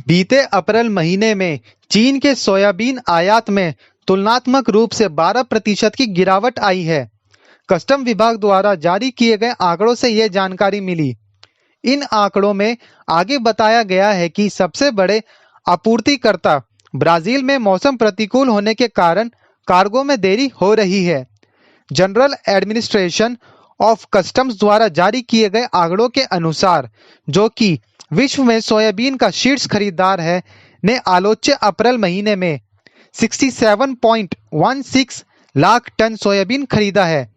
बीते अप्रैल महीने में चीन के सोयाबीन आयात में तुलनात्मक रूप से 12% की गिरावट आई है। कस्टम विभाग द्वारा जारी किए गए आंकड़ों से यह जानकारी मिली। इन आंकड़ों में आगे बताया गया है कि सबसे बड़े आपूर्तिकर्ता ब्राजील में मौसम प्रतिकूल होने के कारण कार्गो में देरी हो रही है। जनरल एडमिनिस्ट्रेशन ऑफ कस्टम्स द्वारा जारी किए गए आंकड़ों के अनुसार, जो कि विश्व में सोयाबीन का शीर्ष खरीदार है, ने आलोच्य अप्रैल महीने में 67.16 लाख टन सोयाबीन खरीदा है।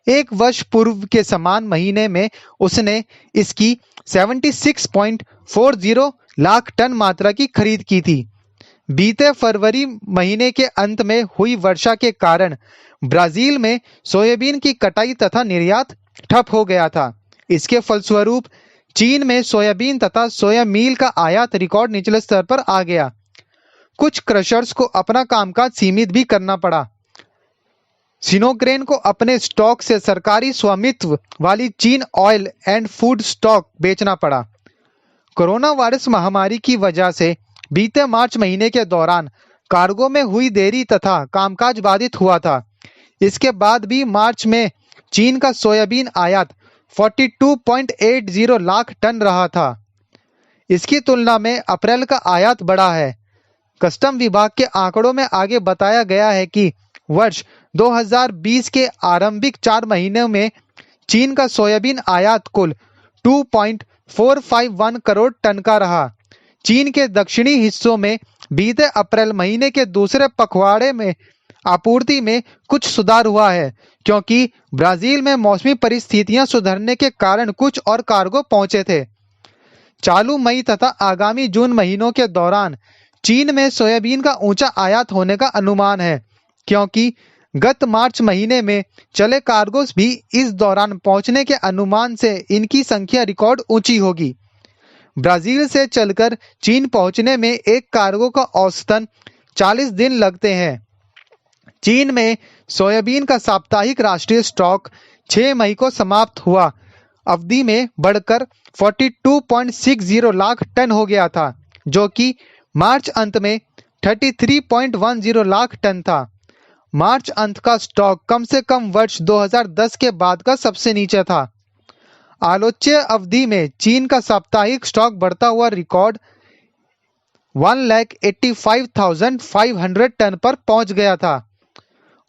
एक वर्ष पूर्व के समान महीने में उसने इसकी 76.40 लाख टन मात्रा की खरीद की थी। बीते फरवरी महीने के अंत में हुई वर्षा के कारण ब्राजील में सोयाबीन की कटाई तथा निर्यात ठप हो गया था। इसके फलस्वरूप चीन में सोयाबीन तथा सोया मील का आयात रिकॉर्ड निचले स्तर पर आ गया। कुछ क्रशर्स को अपना कामकाज सीमित भी करना पड़ा। सिनोग्रेन को अपने स्टॉक से सरकारी स्वामित्व वाली चीन ऑयल एंड फूड स्टॉक बेचना पड़ा। कोरोना वायरस महामारी की वजह से बीते मार्च महीने के दौरान कार्गो में हुई देरी तथा कामकाज बाधित हुआ था। इसके बाद भी मार्च में चीन का सोयाबीन आयात 42.80 लाख टन रहा था। इसकी तुलना में अप्रैल का आयात बढ़ा है। कस्टम विभाग के आंकड़ों में आगे बताया गया है कि वर्ष 2020 के आरंभिक 4 महीनों में चीन का सोयाबीन आयात कुल 2.451 करोड़ टन का रहा। चीन के दक्षिणी हिस्सों में बीते अप्रैल महीने के दूसरे पखवाड़े में आपूर्ति में कुछ सुधार हुआ है, क्योंकि ब्राजील में मौसमी परिस्थितियां सुधरने के कारण कुछ और कार्गो पहुंचे थे। चालू मई तथा आगामी जून महीनों के दौरान चीन में सोयाबीन का ऊंचा आयात होने का अनुमान है, क्योंकि गत मार्च महीने में चले कार्गोस भी इस दौरान पहुंचने के अनुमान से इनकी संख्या रिकॉर्ड ऊंची होगी। ब्राजील से चलकर चीन पहुंचने में एक कार्गो का औसतन 40 दिन लगते हैं। चीन में सोयाबीन का साप्ताहिक राष्ट्रीय स्टॉक 6 मई को समाप्त हुआ अवधि में बढ़कर 42.60 लाख टन हो गया था, जो कि मार्च अंत में 33.10 लाख टन था। मार्च अंत का स्टॉक कम से कम वर्ष 2010 के बाद का सबसे नीचे था। आलोच्य अवधि में चीन का साप्ताहिक स्टॉक बढ़ता हुआ रिकॉर्ड 1,85,500 टन पर पहुंच गया था।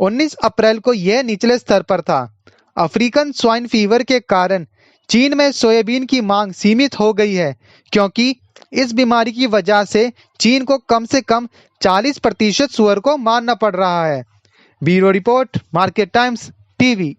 19 अप्रैल को यह निचले स्तर पर था। अफ्रीकन स्वाइन फीवर के कारण चीन में सोयाबीन की मांग सीमित हो गई है, क्योंकि इस बीमारी की वजह से चीन को कम से कम 40% सुअर को मारना पड़ रहा है। Bureau report, market times TV.